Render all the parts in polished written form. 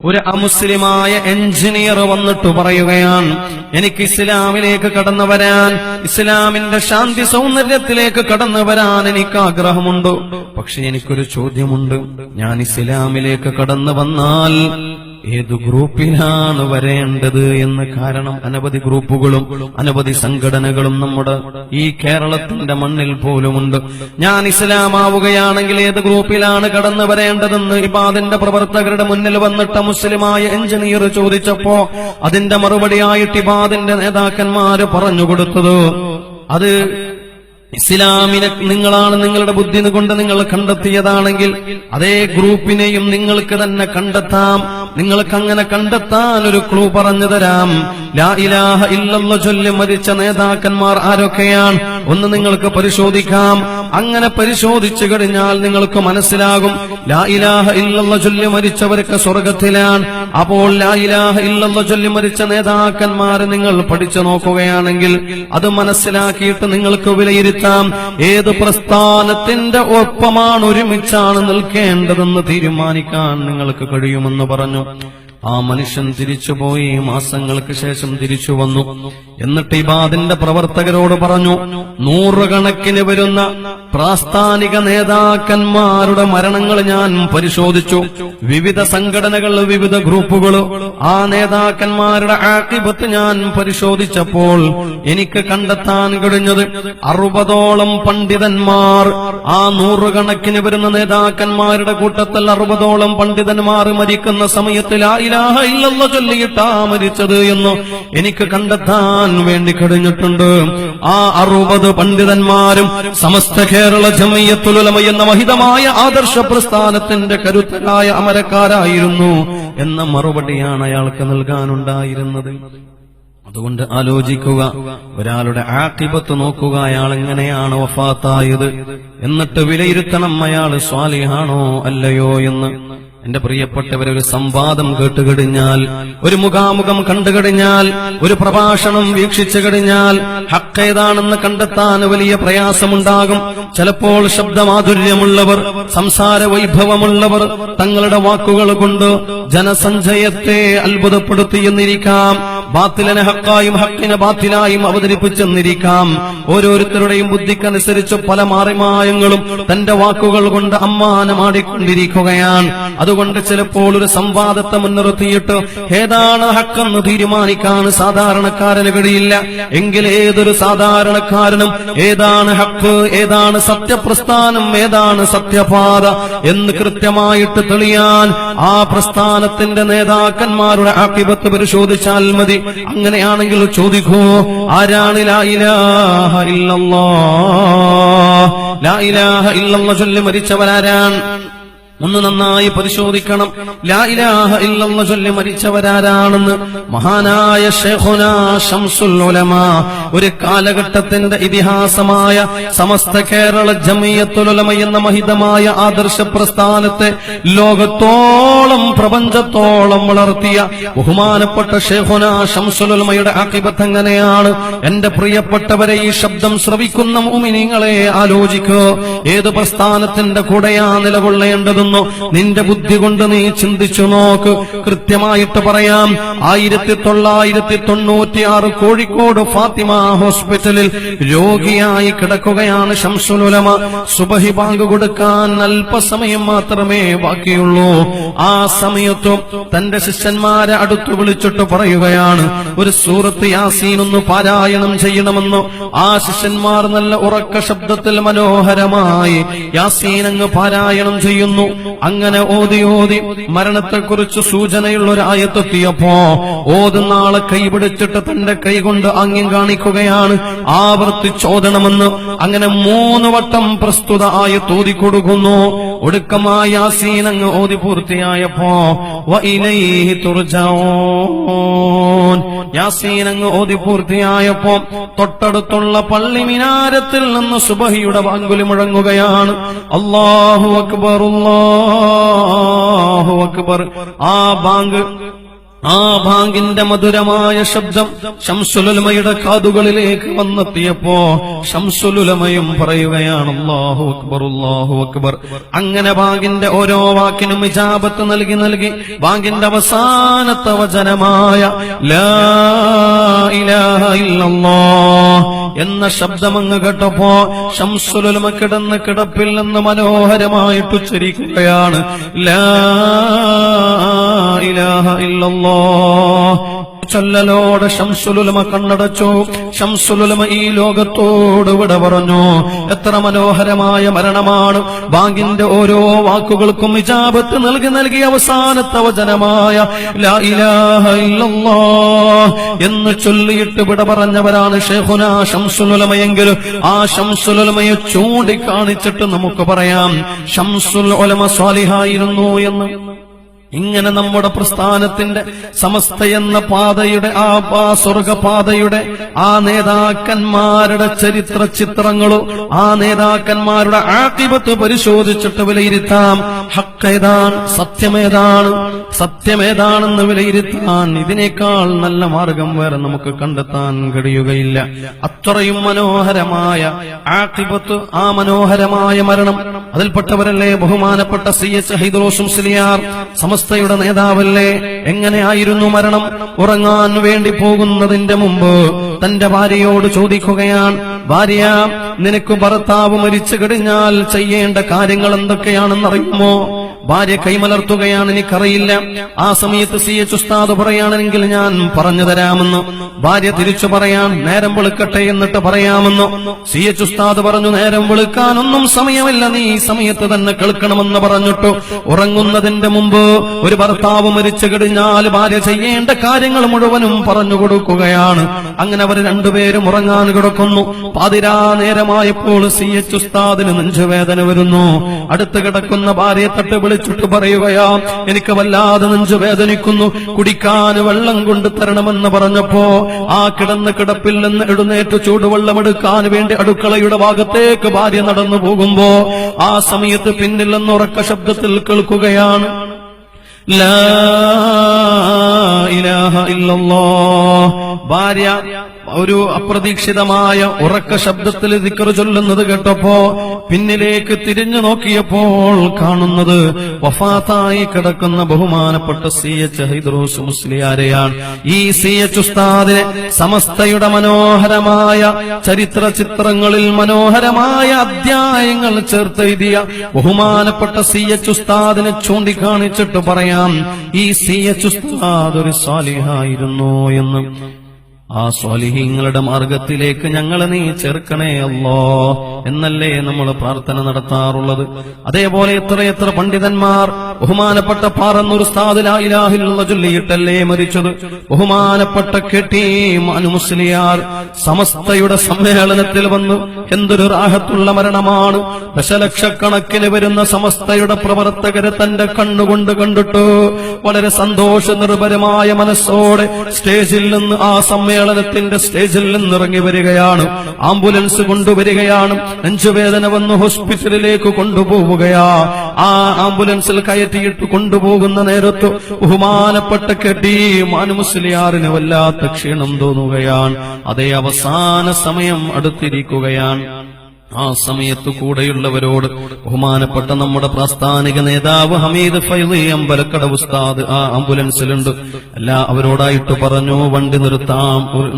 ഒരു അമുസ്ലിമായ എഞ്ചിനീയർ വന്നിട്ട് പറയുകയാണ്, എനിക്ക് ഇസ്ലാമിലേക്ക് കടന്നു വരാൻ, ഇസ്ലാമിന്റെ ശാന്തി സൗന്ദര്യത്തിലേക്ക് കടന്നു വരാൻ എനിക്ക് ആഗ്രഹമുണ്ട്. പക്ഷെ എനിക്കൊരു ചോദ്യമുണ്ട്, ഞാൻ ഇസ്ലാമിലേക്ക് കടന്നു വന്നാൽ ഏതു ഗ്രൂപ്പിലാണ് വരേണ്ടത് എന്ന്. കാരണം അനവധി ഗ്രൂപ്പുകളും അനവധി സംഘടനകളും നമ്മുടെ ഈ കേരളത്തിന്റെ മണ്ണിൽ പോലുമുണ്ട്. ഞാൻ ഇസ്ലാമാവുകയാണെങ്കിൽ ഏത് ഗ്രൂപ്പിലാണ് കടന്നു വരേണ്ടതെന്ന് ഇബാദിന്റെ പ്രവർത്തകരുടെ മുന്നിൽ വന്നിട്ട് മുസ്ലിമായ എഞ്ചിനീയർ ചോദിച്ചപ്പോ അതിന്റെ മറുപടിയായിട്ട് ഇബാദിന്റെ നേതാക്കന്മാര് പറഞ്ഞുകൊടുത്തത്, അത് ഇസ്ലാമിനെ നിങ്ങളാണ് നിങ്ങളുടെ ബുദ്ധി കൊണ്ട് നിങ്ങൾ കണ്ടെത്തിയതാണെങ്കിൽ അതേ ഗ്രൂപ്പിനെയും നിങ്ങൾക്ക് തന്നെ കണ്ടെത്താം. നിങ്ങൾക്ക് അങ്ങനെ കണ്ടെത്താൻ ഒരു ക്ലൂ പറഞ്ഞു തരാം. ലാ ഇലാഹ ഇല്ലല്ലാഹ് ചൊല്ലി മരിച്ച നേതാക്കന്മാർ ആരൊക്കെയാണ് ഒന്ന് നിങ്ങൾക്ക് പരിശോധിക്കാം. അങ്ങനെ പരിശോധിച്ചു കഴിഞ്ഞാൽ നിങ്ങൾക്ക് മനസ്സിലാകും ലാ ഇലാഹ ഇല്ലല്ലാഹ് ചൊല്ലി മരിച്ചവർക്ക് സ്വർഗത്തിലാണ്. അപ്പോൾ ലാ ഇലാഹ ഇല്ലല്ലാഹ് ചൊല്ലി മരിച്ച നേതാക്കന്മാരെ നിങ്ങൾ പഠിച്ചു നോക്കുകയാണെങ്കിൽ അത് മനസ്സിലാക്കിയിട്ട് നിങ്ങൾക്ക് വിലയിരുത്താം ഏത് പ്രസ്ഥാനത്തിന്റെ ഒപ്പമാണ് ഒരുമിച്ചാണ് നിൽക്കേണ്ടതെന്ന് തീരുമാനിക്കാൻ നിങ്ങൾക്ക് കഴിയുമെന്ന് പറഞ്ഞു. ആ മനുഷ്യൻ തിരിച്ചുപോയി. മാസങ്ങൾക്ക് ശേഷം തിരിച്ചു വന്നു. എന്നിട്ട് ഇബാദിന്റെ പ്രവർത്തകരോട് പറഞ്ഞു, 100 കണക്കിന് വരുന്ന പ്രാസ്ഥാനിക നേതാക്കന്മാരുടെ മരണങ്ങൾ ഞാൻ പരിശോധിച്ചു. വിവിധ സംഘടനകൾ, വിവിധ ഗ്രൂപ്പുകൾ, ആ നേതാക്കന്മാരുടെ ആഖിബത്ത് ഞാൻ പരിശോധിച്ചപ്പോൾ എനിക്ക് കണ്ടെത്താൻ കഴിഞ്ഞത് 60ഓളം പണ്ഡിതന്മാർ, ആ 100 കണക്കിന് വരുന്ന നേതാക്കന്മാരുടെ കൂട്ടത്തിൽ 60ഓളം പണ്ഡിതന്മാർ മരിക്കുന്ന സമയത്ത് ലാ ഇലാഹ ഇല്ലല്ലാഹ് ചൊല്ലിയിട്ടാ മരിച്ചത് എന്ന് എനിക്ക് കണ്ടെത്താൻ വേണ്ടി കഴിഞ്ഞിട്ടുണ്ട്. ആ 60 പണ്ഡിതന്മാരും സമസ്ത കേരള ജമിയത്തുൽ ഉലമ എന്ന മഹിതമായ ആദർശ പ്രസ്ഥാനത്തിന്റെ കരുത്തരായ അമരക്കാരായിരുന്നു എന്ന മറുപടിയാണ് അയാൾക്ക് നൽകാനുണ്ടായിരുന്നത്. അതുകൊണ്ട് ആലോചിക്കുക, ഒരാളുടെ ആഖിബത്ത് നോക്കുക, അയാൾ എങ്ങനെയാണ് വഫാത്തായത്, എന്നിട്ട് വിലയിരുത്തണം അയാൾ സ്വാലിഹാണോ അല്ലയോ എന്ന്. എന്റെ പ്രിയപ്പെട്ടവരെ, ഒരു സംവാദം കേട്ടുകഴിഞ്ഞാൽ, ഒരു മുഖാമുഖം കണ്ടുകഴിഞ്ഞാൽ, ഒരു പ്രഭാഷണം വീക്ഷിച്ചു കഴിഞ്ഞാൽ ഹക്ക് ഏതാണെന്ന് കണ്ടെത്താൻ വലിയ പ്രയാസമുണ്ടാകും. ചിലപ്പോൾ ശബ്ദമാധുര്യമുള്ളവർ, സംസാര വൈഭവമുള്ളവർ തങ്ങളുടെ വാക്കുകൾ കൊണ്ട് ജനസഞ്ചയത്തെ അത്ഭുതപ്പെടുത്തിയെന്നിരിക്കാം. ബാത്തിലിനെ ഹക്കായും ഹക്കിനെ ബാത്തിലായും അവതരിപ്പിച്ചെന്നിരിക്കാം. ഓരോരുത്തരുടെയും ബുദ്ധിക്കനുസരിച്ച് പല മാറിമായങ്ങളും തന്റെ വാക്കുകൾ കൊണ്ട് അമ്മാനമാടിക്കൊണ്ടിരിക്കുകയാണ്. അതുകൊണ്ട് ചിലപ്പോൾ ഒരു സംവാദത്തെ മുൻനിർത്തിയിട്ട് ഏതാണ് ഹക്കെന്ന് തീരുമാനിക്കാൻ സാധാരണക്കാരന് കഴിയില്ല. എങ്കിൽ ഏതൊരു സാധാരണക്കാരനും ഏതാണ് ഹക്ക്, ഏതാണ് സത്യപ്രസ്ഥാനം, ഏതാണ് സത്യപാത എന്ന് കൃത്യമായിട്ട് തെളിയാൻ ആ പ്രസ്ഥാനത്തിന്റെ നേതാക്കന്മാരുടെ ആഖിബത്ത് പരിശോധിച്ചാൽ മതി. അങ്ങനെയാണെങ്കിൽ ചോദിക്കൂ, ആരാണ് ലാ ഇലാഹ ഇല്ലല്ലാഹ്, ലാ ഇലാഹ ഇല്ലല്ലാഹ് ചൊല്ലി മരിച്ചവരാരാണ്? ഒന്ന് നന്നായി പരിശോധിക്കണം. ലാ ഇലാഹ ഇല്ലല്ലാഹ് ചൊല്ലി മരിച്ചവരാരാണെന്ന് മഹാനായ ശൈഖുനാ ശംസുൽ ഉലമ ഒരു കാലഘട്ടത്തിന്റെ ഇതിഹാസമായ സമസ്ത കേരള ജമിയത്തുൽ ഉലമ എന്ന മഹിതമായ ആദർശ പ്രസ്ഥാനത്തെ ലോകത്തോളം പ്രപഞ്ചത്തോളം വളർത്തിയ ബഹുമാനപ്പെട്ട ശൈഖുനാ ശംസുൽ ഉലമയുടെ ആഖിബത്ത് എങ്ങനെയാണ്? എന്റെ പ്രിയപ്പെട്ടവരെ, ഈ ശബ്ദം ശ്രവിക്കുന്ന മുഅ്മിനീങ്ങളെ ആലോചിക്കൂ. ഏത് പ്രസ്ഥാനത്തിന്റെ കൂടെയാ നിലകൊള്ളേണ്ടതെന്ന് നിന്റെ ബുദ്ധി കൊണ്ട് നീ ചിന്തിച്ചു നോക്ക്. കൃത്യമായിട്ട് പറയാം, 1996 കോഴിക്കോട് ഫാത്തിമ ഹോസ്പിറ്റലിൽ രോഗിയായി കിടക്കുകയാണ് ശംസുൽ ഉലമ. സുബഹി ബാങ്ക് കൊടുക്കാൻ അല്പസമയം മാത്രമേ ബാക്കിയുള്ളൂ. ആ സമയത്തും തന്റെ ശിഷ്യന്മാരെ അടുത്തു വിളിച്ചിട്ട് പറയുകയാണ്, ഒരു സൂറത്ത് യാസീൻ ഒന്ന് പാരായണം ചെയ്യണമെന്ന്. ആ ശിഷ്യന്മാർ നല്ല ഉറക്ക ശബ്ദത്തിൽ മനോഹരമായി യാസീൻ അങ്ങ് പാരായണം ചെയ്യുന്നു. അങ്ങനെ ഓതി ഓതി മരണത്തെക്കുറിച്ച് സൂചനയുള്ള ഒരു ആയത്തെത്തിയപ്പോ ഓതുന്ന ആളെ കൈപിടിച്ചിട്ട് തന്റെ കൈ കൊണ്ട് ആംഗ്യം കാണിക്കുകയാണ്, ആവർത്തിച്ചോദണമെന്ന്. അങ്ങനെ 3 വട്ടം പ്രസ്തുത ആയത്ത് ഓതിക്കൊടുക്കുന്നു. ഒടുക്കമായ യാസീൻ അങ്ങ് ഓതി പൂർത്തിയായപ്പോ വഇലൈഹി തുർജഊൻ, യാസീൻ അങ്ങ് ഓതി പൂർത്തിയായപ്പോ തൊട്ടടുത്തുള്ള പള്ളി മിനാരത്തിൽ നിന്ന് സുബഹിയുടെ വാങ്കുലി മുഴങ്ങുകയാണ്. അല്ലാഹു അക്ബർ, അല്ലാഹു അക്ബർ. ആ ബാങ്ക് ആ ബാങ്കിന്റെ മധുരമായ ശബ്ദം ശംസുലുലമയുടെ കാതുകളിലേക്ക് വന്നെത്തിയപ്പോ ശംസുലുലമയും പറയുകയാണ് അല്ലാഹു അക്ബർ അല്ലാഹു അക്ബർ. അങ്ങനെ ബാങ്കിന്റെ ഓരോ വാക്കിനും ഇജാബത്ത് നൽകി ബാങ്കിന്റെ അവസാനത്തെ വചനമായ ലാ ഇലാഹ ഇല്ലല്ലാഹ് എന്ന ശബ്ദമങ്ങ് കേട്ടപ്പോ ശംസുലുലമ കിടന്ന കിടപ്പിൽ നിന്ന് മനോഹരമായിട്ട് ഉച്ചരിക്കുകയാണ് ലാ ഇലാഹ ഇല്ലല്ലാഹ്. ചൊല്ലലോടെ ശംസുലുലമ കണ്ണടച്ചു. ശംസുലുലമ ഈ ലോകത്തോട് വിട പറഞ്ഞു. എത്ര മനോഹരമായ മരണമാണ്. ബാങ്കിന്റെ ഓരോ വാക്കുകൾക്കും ഇജാബത്ത് നൽകി അവസാനത്തെ വചനമായ ലാ ഇലാഹ ഇല്ലല്ലാഹ് എന്ന് ചൊല്ലിയിട്ട് വിട പറഞ്ഞവരാണ് ശൈഖുനാ ശംസുലുലമയെങ്കിലും ആ ശംസുലുലമയെ ചൂണ്ടിക്കാണിച്ചിട്ട് നമുക്ക് പറയാം ശംസുൽ ഉലമ സ്വാലിഹായിരുന്നു എന്ന്. ഇങ്ങനെ നമ്മുടെ പ്രസ്ഥാനത്തിന്റെ സമസ്ത എന്ന പാതയുടെ ആ സ്വർഗപാതയുടെ ആ നേതാക്കന്മാരുടെ ചരിത്ര ചിത്രങ്ങളോ ആ നേതാക്കന്മാരുടെ ആഖിബത്ത് പരിശോധിച്ചിട്ട് വിലയിരുത്താം. ഹക്കേതാണ്, സത്യമേതാണെന്ന് വിലയിരുത്താൻ ഇതിനേക്കാൾ നല്ല മാർഗം വേറെ നമുക്ക് കണ്ടെത്താൻ കഴിയുകയില്ല. അത്രയും മനോഹരമായ ആഖിബത്ത്, ആ മനോഹരമായ മരണം. അതിൽപ്പെട്ടവരല്ലേ ബഹുമാനപ്പെട്ട CH ഹൈദ്രോസ് മുസ്ലിയാർ, സമസ്തയുടെ നേതാവല്ലേ. എങ്ങനെയായിരുന്നു മരണം? ഉറങ്ങാൻ വേണ്ടി പോകുന്നതിന്റെ മുമ്പ് തന്റെ ഭാര്യയോട് ചോദിക്കുകയാണ്, ഭാര്യ, നിനക്ക് ഭർത്താവ് മരിച്ചു കഴിഞ്ഞാൽ ചെയ്യേണ്ട കാര്യങ്ങൾ എന്തൊക്കെയാണെന്നറിയുമോ? ഭാര്യ കൈമലർത്തുകയാണ്, എനിക്കറിയില്ല. ആ സമയത്ത് CH ഉസ്താദ് പറയുകയാണെങ്കിൽ ഞാൻ പറഞ്ഞു തരാമെന്ന്. ഭാര്യ തിരിച്ചു പറയാൻ, നേരം വെളുക്കട്ടെ എന്നിട്ട് പറയാമെന്ന്. CH ഉസ്താദ് പറഞ്ഞു, നേരം വെളുക്കാനൊന്നും സമയമില്ല, നീ ഈ സമയത്ത് തന്നെ കേൾക്കണമെന്ന് പറഞ്ഞിട്ടു ഉറങ്ങുന്നതിന്റെ മുമ്പ് ഒരു ഭർത്താവ് മരിച്ചു കഴിഞ്ഞാൽ ഭാര്യ ചെയ്യേണ്ട കാര്യങ്ങൾ മുഴുവനും പറഞ്ഞു കൊടുക്കുകയാണ്. അങ്ങനെ അവർ രണ്ടുപേരും ഉറങ്ങാൻ കിടക്കുന്നു. പാതിരാ നേരമായപ്പോൾ CH ഉസ്താദിന് നെഞ്ചുവേദന വരുന്നു. അടുത്ത് കിടക്കുന്ന ഭാര്യയെ തട്ട് വിളിച്ചിട്ട് പറയുകയാ, എനിക്ക് വല്ലാതെ നെഞ്ചുവേദനിക്കുന്നു, കുടിക്കാൻ വെള്ളം കൊണ്ടു തരണമെന്ന് പറഞ്ഞപ്പോ ആ കിടന്ന കിടപ്പിൽ നിന്ന് എഴുന്നേറ്റ് ചൂടുവെള്ളമെടുക്കാൻ വേണ്ടി അടുക്കളയുടെ ഭാഗത്തേക്ക് ഭാര്യ നടന്നു പോകുമ്പോ ആ സമയത്ത് പിന്നിൽ നിന്ന് ഉറക്ക ശബ്ദത്തിൽ കേൾക്കുകയാണ് ലാ ഇലാഹ ഇല്ലല്ലാഹ്. ഭാര്യ ഒരു അപ്രതീക്ഷിതമായ ഉറക്ക ശബ്ദത്തിൽ ദിക്ർ ചൊല്ലുന്നത് കേട്ടപ്പോ പിന്നിലേക്ക് തിരിഞ്ഞു നോക്കിയപ്പോൾ കാണുന്നത് വഫാത്തായി കിടക്കുന്ന ബഹുമാനപ്പെട്ട CH ഹൈദ്രോസ് മുസ്ലിയാരെയാണ്. ഈ CH ഉസ്താദിനെ സമസ്തയുടെ മനോഹരമായ ചരിത്ര ചിത്രങ്ങളിൽ മനോഹരമായ അധ്യായങ്ങൾ ചേർത്തെഴുതിയ ബഹുമാനപ്പെട്ട CH ഉസ്താദിനെ ചൂണ്ടിക്കാണിച്ചിട്ട് പറയാം, ഈ CH ഉസ്താദ് ഒരു സാലിഹായിരുന്നു എന്ന്. ആ സ്വാലിഹീങ്ങളുടെ മാർഗത്തിലേക്ക് ഞങ്ങളെ നീ ചേർക്കണേ അല്ലാ എന്നല്ലേ നമ്മൾ പ്രാർത്ഥന നടത്താറുള്ളത്. അതേപോലെ എത്രയെത്ര പണ്ഡിതന്മാർ ബഹുമാനപ്പെട്ട പാറന്നൂർ ഉസ്താദ് ലാ ഇലാഹ ഇല്ലല്ലാഹ് ചൊല്ലിയിട്ടല്ലേ മരിച്ചത്. ബഹുമാനപ്പെട്ട KT മാനു മുസ്ലിയാർ സമസ്തയുടെ സമ്മേളനത്തിൽ വന്നു. എന്തൊരു റാഹത്തുള്ള മരണമാണ്. ദശലക്ഷക്കണക്കിന് വരുന്ന സമസ്തയുടെ പ്രവർത്തകരെ തന്റെ കണ്ണുകൊണ്ട് കണ്ടിട്ട് വളരെ സന്തോഷ നിർഭരമായ മനസ്സോടെ സ്റ്റേജിൽ നിന്ന് ആ സമ്മേളനത്തിന്റെ സ്റ്റേജിൽ നിന്നിറങ്ങി വരികയാണ്. ആംബുലൻസ് കൊണ്ടുവരികയാണ്. നെഞ്ചുവേദന വന്ന് ഹോസ്പിറ്റലിലേക്ക് കൊണ്ടുപോവുകയാ. ആ ആംബുലൻസിൽ കയറ്റിയിട്ട് കൊണ്ടുപോകുന്ന നേരത്ത് ബഹുമാനപ്പെട്ട KT മാനു മുസ്ലിയാറിന് വല്ലാത്ത ക്ഷീണം തോന്നുകയാണ്. അതേ അവസാന സമയം അടുത്തിരിക്കുകയാണ്. ആ സമയത്ത് കൂടെയുള്ളവരോട് ബഹുമാനപ്പെട്ട നമ്മുടെ പ്രാസ്ഥാനിക നേതാവ് ഹമീദ് ഫൈളി അമ്പലക്കട ഉസ്താദ് ആ ആംബുലൻസിലുണ്ട്. അവരോടായിട്ട് പറഞ്ഞു, വണ്ടി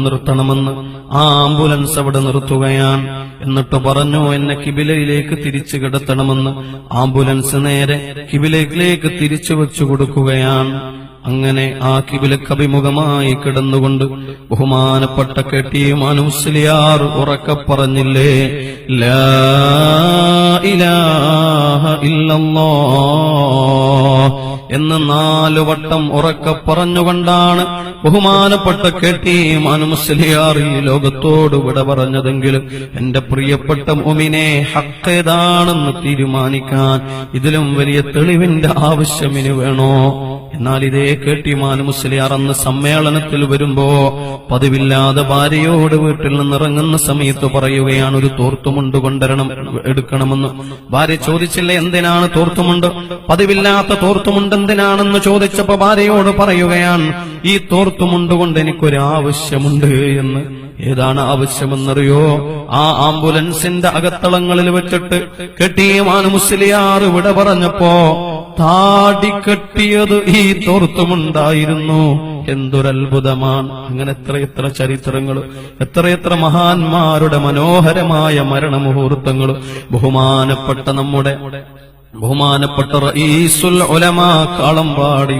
നിർത്തണമെന്ന്. ആ ആംബുലൻസ് അവിടെ നിർത്തുകയാണ്. എന്നിട്ട് പറഞ്ഞു, എന്നെ കിബിലയിലേക്ക് തിരിച്ചു കിടത്തണമെന്ന്. ആംബുലൻസ് നേരെ കിബിലയിലേക്ക് തിരിച്ചു വെച്ചു കൊടുക്കുകയാണ്. അങ്ങനെ ആ കിബിലക്ക് അഭിമുഖമായി കിടന്നുകൊണ്ട് ബഹുമാനപ്പെട്ട KT മാനു മുസ്ലിയാർ ഉറക്കെ പറഞ്ഞില്ലേ, ലാ ഇലാഹ ഇല്ലല്ലാഹ് എന്ന് 4 വട്ടം ഉറക്കെ പറഞ്ഞുകൊണ്ടാണ് ബഹുമാനപ്പെട്ട KT മാനു മുസ്ലിയാർ ഈ ലോകത്തോട് വിട പറഞ്ഞതെങ്കിലും എന്റെ പ്രിയപ്പെട്ട മുഅ്മിനെ, ഹക്കേതാണെന്ന് തീരുമാനിക്കാൻ ഇതിലും വലിയ തെളിവിന്റെ ആവശ്യമിന് വേണോ? എന്നാൽ ഇതേ KT മാനു മുസ്ലിയാർ അന്ന് സമ്മേളനത്തിൽ വരുമ്പോ പതിവില്ലാതെ ഭാര്യയോട് വീട്ടിൽ നിന്നിറങ്ങുന്ന സമയത്ത് പറയുകയാണ്, ഒരു തോർത്തുമുണ്ട് എടുക്കണമെന്ന്. ഭാര്യ ചോദിച്ചില്ല, എന്തിനാണ് തോർത്തുമുണ്ട്? പതിവില്ലാത്ത തോർത്തുമുണ്ട് എന്തിനാണെന്ന് ചോദിച്ചപ്പോ ഭാര്യയോട് പറയുകയാണ്, ഈ തോർത്തുമുണ്ടുകൊണ്ട് എനിക്കൊരു ആവശ്യമുണ്ട് എന്ന്. ഏതാണ് ആവശ്യമെന്നറിയോ? ആ ആംബുലൻസിന്റെ അകത്തളങ്ങളിൽ വെച്ചിട്ട് കെട്ടിയമാൻ മുസ്ലിയാർ വിട പറഞ്ഞപ്പോ താടി കെട്ടിയത് ഈ തോർത്തുമുണ്ടായിരുന്നു. എന്തൊരത്ഭുതമാണ്! അങ്ങനെ എത്രയെത്ര ചരിത്രങ്ങൾ, എത്രയെത്ര മഹാന്മാരുടെ മനോഹരമായ മരണമുഹൂർത്തങ്ങൾ. ബഹുമാനപ്പെട്ട റഈസുൽ ഉലമാ കാളമ്പാടി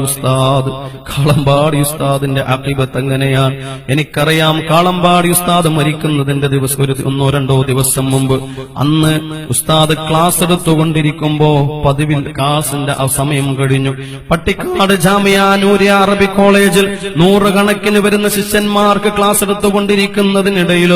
ഉസ്താദിന്റെ അഖീബത്ത് എങ്ങനെയാണ് എനിക്കറിയാം. കാളമ്പാടി ഉസ്താദ് മരിക്കുന്നതിന്റെ ദിവസം ഒരു 1-2 ദിവസം മുമ്പ്, അന്ന് ഉസ്താദ് ക്ലാസ് എടുത്തുകൊണ്ടിരിക്കുമ്പോ പതിവിൽ ക്ലാസിന്റെ സമയം കഴിഞ്ഞു. പട്ടിക്കാട് ജാമിയ നൂരിയ അറബി കോളേജിൽ 100 കണക്കിന് വരുന്ന ശിഷ്യന്മാർക്ക് ക്ലാസ് എടുത്തുകൊണ്ടിരിക്കുന്നതിനിടയിൽ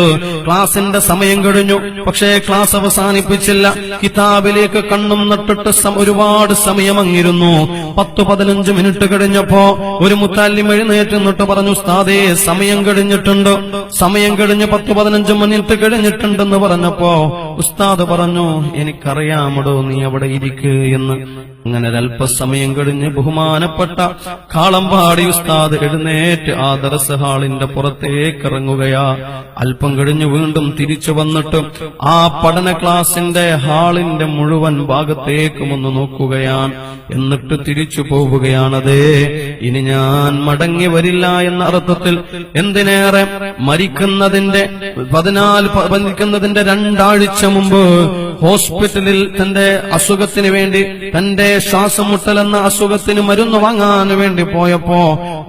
ക്ലാസിന്റെ സമയം കഴിഞ്ഞു. പക്ഷേ ക്ലാസ് അവസാനിപ്പിച്ചില്ല. കിതാബിലേക്ക് കണ്ണും നട്ടിട്ട് ഒരുപാട് സമയം അങ്ങിരുന്നു. 10-15 മിനിറ്റ് കഴിഞ്ഞപ്പോ ഒരു മുത്തല്ലിം എഴുന്നേറ്റ് നിന്നിട്ട് പറഞ്ഞു, ഉസ്താദേ സമയം കഴിഞ്ഞിട്ടുണ്ട്. സമയം കഴിഞ്ഞ് 10-15 മിനിറ്റ് കഴിഞ്ഞിട്ടുണ്ടെന്ന് പറഞ്ഞപ്പോ ഉസ്താദ് പറഞ്ഞു, എനിക്കറിയാമടോ, നീ അവിടെ ഇരിക്ക് എന്ന്. അങ്ങനെ ഒരല്പസമയം കഴിഞ്ഞ് ബഹുമാനപ്പെട്ട കാളമ്പാടി ഉസ്താദ് എഴുന്നേറ്റ് ആ ദർസ് ഹാളിന്റെ പുറത്തേക്ക് ഇറങ്ങുകയാ. അല്പം കഴിഞ്ഞ് വീണ്ടും തിരിച്ചു വന്നിട്ട് ആ പഠന ക്ലാസിന്റെ ഹാളിന്റെ മുഴുവൻ ഭാഗത്തേക്കും ഒന്ന് നോക്കുകയാണ്. എന്നിട്ട് തിരിച്ചു പോവുകയാണതേ. ഇനി ഞാൻ മടങ്ങി വരില്ല എന്ന അർത്ഥത്തിൽ. എന്തിനേറെ, മരിക്കുന്നതിന്റെ 2 ആഴ്ച മുമ്പ് ഹോസ്പിറ്റലിൽ തന്റെ അസുഖത്തിന് വേണ്ടി, തന്റെ ശ്വാസം മുട്ടൽ എന്ന അസുഖത്തിന് മരുന്ന് വാങ്ങാൻ വേണ്ടി പോയപ്പോ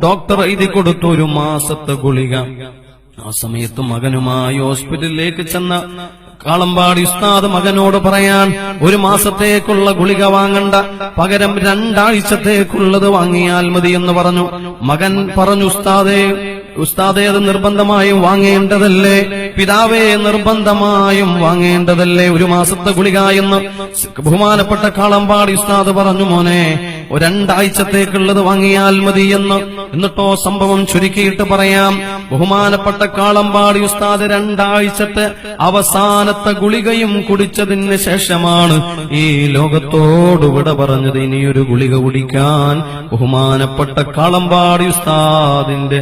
ഡോക്ടർ എഴുതി കൊടുത്തു 1 മാസത്തെ ഗുളിക. ആ സമയത്ത് മകനുമായി ഹോസ്പിറ്റലിലേക്ക് ചെന്ന കാളമ്പാടി ഉസ്താദ് മകനോട് പറയാൻ, 1 മാസത്തേക്കുള്ള ഗുളിക വാങ്ങണ്ട, പകരം 2 ആഴ്ചത്തേക്കുള്ളത് വാങ്ങിയാൽ മതി എന്ന് പറഞ്ഞു. മകൻ പറഞ്ഞു, ഉസ്താദേ അത് നിർബന്ധമായും വാങ്ങേണ്ടതല്ലേ, പിതാവേ നിർബന്ധമായും വാങ്ങേണ്ടതല്ലേ 1 മാസത്തെ ഗുളിക എന്ന്. ബഹുമാനപ്പെട്ട കാളമ്പാടി ഉസ്താദ് പറഞ്ഞു, മോനെ 2 ആഴ്ചത്തേക്കുള്ളത് വാങ്ങിയാൽ മതി എന്ന്. എന്നിട്ടോ സംഭവം ചുരുക്കിയിട്ട് പറയാം. ബഹുമാനപ്പെട്ട കാളമ്പാടി ഉസ്താദ് 2 ആഴ്ചത്തെ അവസാനത്തെ ഗുളികയും കുടിച്ചതിന് ശേഷമാണ് ഈ ലോകത്തോട് വിട പറഞ്ഞത്. ഇനിയൊരു ഗുളിക കുടിക്കാൻ ബഹുമാനപ്പെട്ട കാളമ്പാടി ഉസ്താദിന്റെ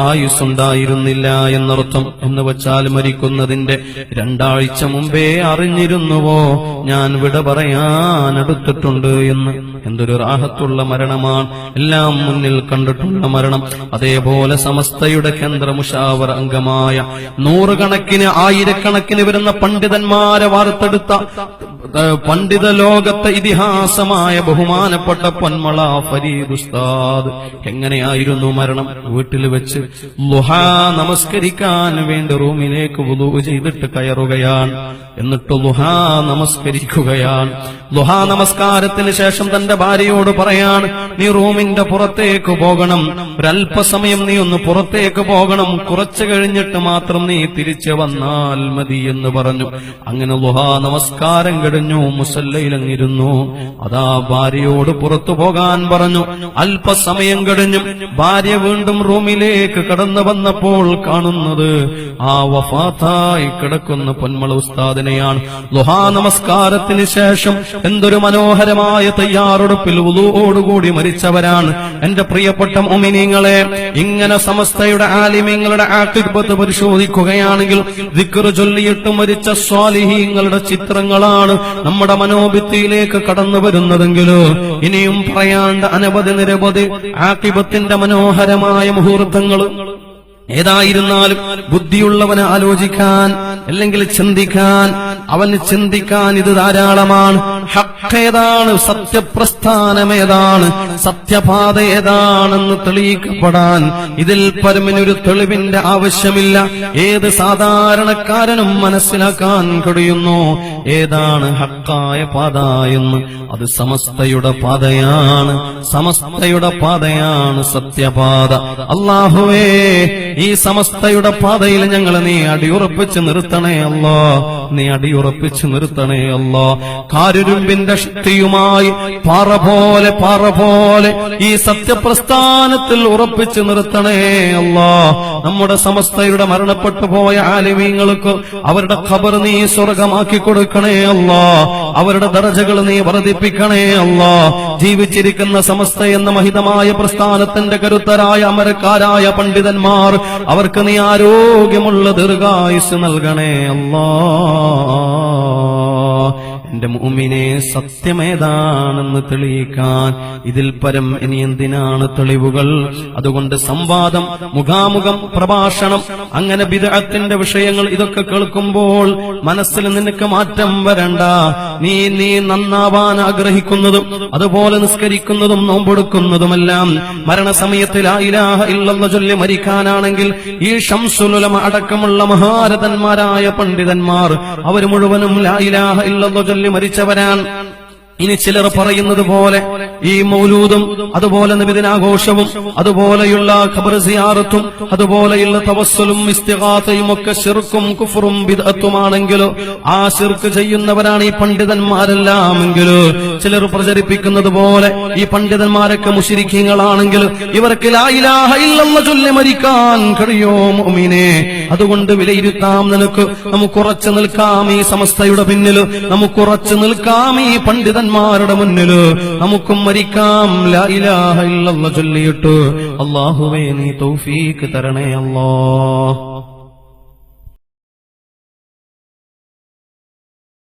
ആയുസ്സുണ്ടായിരുന്നില്ല എന്നർത്ഥം. എന്ന് വച്ചാൽ മരിക്കുന്നതിന്റെ 2 ആഴ്ച മുമ്പേ അറിഞ്ഞിരുന്നുവോ ഞാൻ വിട പറയാൻ അടുത്തിട്ടുണ്ട് എന്ന്. എന്തൊരു റാഹത്തുള്ള മരണമാണ്! എല്ലാം മുന്നിൽ കണ്ടിട്ടുള്ള മരണം. അതേപോലെ സമസ്തയുടെ കേന്ദ്ര മുശാവറ അംഗമായ 100 കണക്കിന് 1000 വരുന്ന പണ്ഡിതന്മാരെ വാർത്തെടുത്ത പണ്ഡിത ലോകത്തെ ഇതിഹാസമായ ബഹുമാനപ്പെട്ട പൊന്മള ഫരീദ് ഉസ്താദ് എങ്ങനെയായിരുന്നു മരണം? വീട്ടിൽ വെച്ച് ളുഹാ നമസ്കരിക്കാൻ വേണ്ടി റൂമിലേക്ക് വുളൂ ചെയ്തിട്ട് കയറുകയാണ്. എന്നിട്ട് ളുഹാ നമസ്കരിക്കുകയാണ്. ളുഹാ നമസ്കാരത്തിന് ശേഷം തന്റെ ഭാര്യയോട് പറയാണ്, നീ റൂമിന്റെ പുറത്തേക്ക് പോകണം, ഒരല്പസമയം നീ ഒന്ന് പുറത്തേക്ക് പോകണം, കുറച്ചു കഴിഞ്ഞിട്ട് മാത്രം നീ തിരിച്ചു വന്നാൽ മതി എന്ന് പറഞ്ഞു. അങ്ങനെ ളുഹാ നമസ്കാരം കഴിഞ്ഞു, മുസല്ലയിലങ്ങിരുന്നു. അതാ ഭാര്യയോട് പുറത്തു പോകാൻ പറഞ്ഞു. അല്പസമയം കഴിഞ്ഞു ഭാര്യ വീണ്ടും റൂമിലേക്ക് കടന്നു വന്നപ്പോൾ കാണുന്നത് ആ വഫാത്തായി കിടക്കുന്ന പൊന്മള ഉസ്താദിനെയാണ്. ളുഹാ നമസ്കാരത്തിന് ശേഷം എന്തൊരു മനോഹരമായ തയ്യാറെടുപ്പിൽ വുളൂഓടുകൂടി മരിച്ചവരാണ്. എന്റെ പ്രിയപ്പെട്ട മുഅ്മിനീങ്ങളെ, ഇങ്ങനെ സമസ്തയുടെ ആലിമീങ്ങളുടെ ആഖിബത്ത് പരിശോധിക്കുകയാണെങ്കിൽ ദിക്ർ ചൊല്ലിയിട്ട് മരിച്ച സ്വാലിഹീങ്ങളുടെ ചിത്രങ്ങളാണ് നമ്മുടെ മനോഭിത്തിയിലേക്ക് കടന്നു വരുന്നതെങ്കിലോ ഇനിയും പറയാണ്ട് അനവധി നിരവധി ആഖിബത്തിന്റെ മനോഹരമായ മുഹൂർത്തങ്ങൾ. ഏതായിരുന്നാലും ബുദ്ധിയുള്ളവന് ആലോചിക്കാൻ, അല്ലെങ്കിൽ ചിന്തിക്കാൻ, അവന് ചിന്തിക്കാൻ ഇത് ധാരാളമാണ്. ഹഖ് ഏതാണ്, സത്യപ്രസ്ഥാനം ഏതാണ്, സത്യപാത ഏതാണെന്ന് തെളിയിക്കപ്പെടാൻ ഇതിൽ പരമനൊരു തെളിവിന്റെ ആവശ്യമില്ല. ഏത് സാധാരണക്കാരനും മനസ്സിലാക്കാൻ കഴിയുന്നു ഏതാണ് ഹക്കായ പാത എന്ന്. അത് സമസ്തയുടെ പാതയാണ്, സമസ്തയുടെ പാതയാണ് സത്യപാത. അല്ലാഹുവേ, ഈ സമസ്തയുടെ പാതയിൽ ഞങ്ങളെ നീ അടിയുറപ്പിച്ച് നിർത്തണേ അല്ലാ. നീ അടിയുറപ്പിച്ചു നിർത്തണേ അല്ലാ. കാരുരുമ്പിന്റെ ശക്തിയുമായി പാറ പോലെ ഈ സത്യപ്രസ്ഥാനത്തിൽ ഉറപ്പിച്ചു നിർത്തണേ അല്ലാ. നമ്മുടെ സമസ്തയുടെ മരണപ്പെട്ടു പോയ ആലിമീങ്ങൾക്ക് അവരുടെ ഖബർ നീ സ്വർഗമാക്കി കൊടുക്കണേ അല്ലാ. അവരുടെ ദറജകൾ നീ വർദ്ധിപ്പിക്കണേ അല്ലാ. ജീവിച്ചിരിക്കുന്ന സമസ്ത എന്ന മഹിതമായ പ്രസ്ഥാനത്തിന്റെ കരുത്തരായ അമരക്കാരായ പണ്ഡിതന്മാർ, അവർക്ക് നീ ആരോഗ്യമുള്ള ദീർഘായുസ് നൽകണേ അല്ലാ. എന്റെ മുഅ്മിനെ, സത്യമേതാണെന്ന് തെളിയിക്കാൻ ഇതിൽ പരം ഇനി എന്തിനാണ് തെളിവുകൾ? അതുകൊണ്ട് സംവാദം, മുഖാമുഖം, പ്രഭാഷണം, അങ്ങനെ ബിദ്അത്തിന്റെ വിഷയങ്ങൾ ഇതൊക്കെ കേൾക്കുമ്പോൾ മനസ്സിൽ നിനക്ക് മാറ്റം വരണ്ട. നീ നന്നാവാൻ ആഗ്രഹിക്കുന്നതും അതുപോലെ നിസ്കരിക്കുന്നതും നോമ്പെടുക്കുന്നതുമെല്ലാം മരണസമയത്ത് ലാ ഇലാഹ ഇല്ലല്ലാഹ് ചൊല്ലി മരിക്കാനാണെങ്കിൽ ഈ ശംസുൽ ഉലമ അടക്കമുള്ള മഹാരഥന്മാരായ പണ്ഡിതന്മാർ അവർ മുഴുവനും ലാ ഇലാഹ ഇല്ലല്ലാഹ് ചൊല്ലി മരിച്ചവരാൻ. ഇനി ചിലർ പറയുന്നത് പോലെ ഈ മൗലൂദും അതുപോലെ നബിദിനാഘോഷവും അതുപോലെയുള്ള ഖബർ സിയാറത്തും അതുപോലെയുള്ള തവസ്സുലും ഇസ്തിഗാസയും ഒക്കെ ശിർക്കും കുഫറും ബിദ്അത്തുമാണെങ്കിലോ ആ ശിർക്ക് ചെയ്യുന്നവരാണ് ഈ പണ്ഡിതന്മാരെല്ലാമെങ്കിലോ ചിലർ പ്രചരിപ്പിക്കുന്നത് പോലെ ഈ പണ്ഡിതന്മാരൊക്കെ മുശ്രിക്കീങ്ങളാണെങ്കിൽ ഇവർക്ക് ലാ ഇലാഹ ഇല്ലല്ലാഹ് ചൊല്ലി മരിക്കാൻ കഴിയോ മുഅ്മിനേ? അതുകൊണ്ട് വിലയിരുത്താം നിനക്ക്. നമുക്കുറച്ചു നിൽക്കാം ഈ സമസ്തയുടെ പിന്നിൽ, നമുക്കുറച്ചു നിൽക്കാം ഈ പണ്ഡിതന്മാരുടെ മുന്നിൽ, നമുക്കും മരിക്കാം ലാ ഇലാഹ ഇല്ലല്ലാഹ് ചൊല്ലിയിട്ട്. അല്ലാഹുവേ നീ തൗഫീഖ് തരണേ അല്ലാഹ്.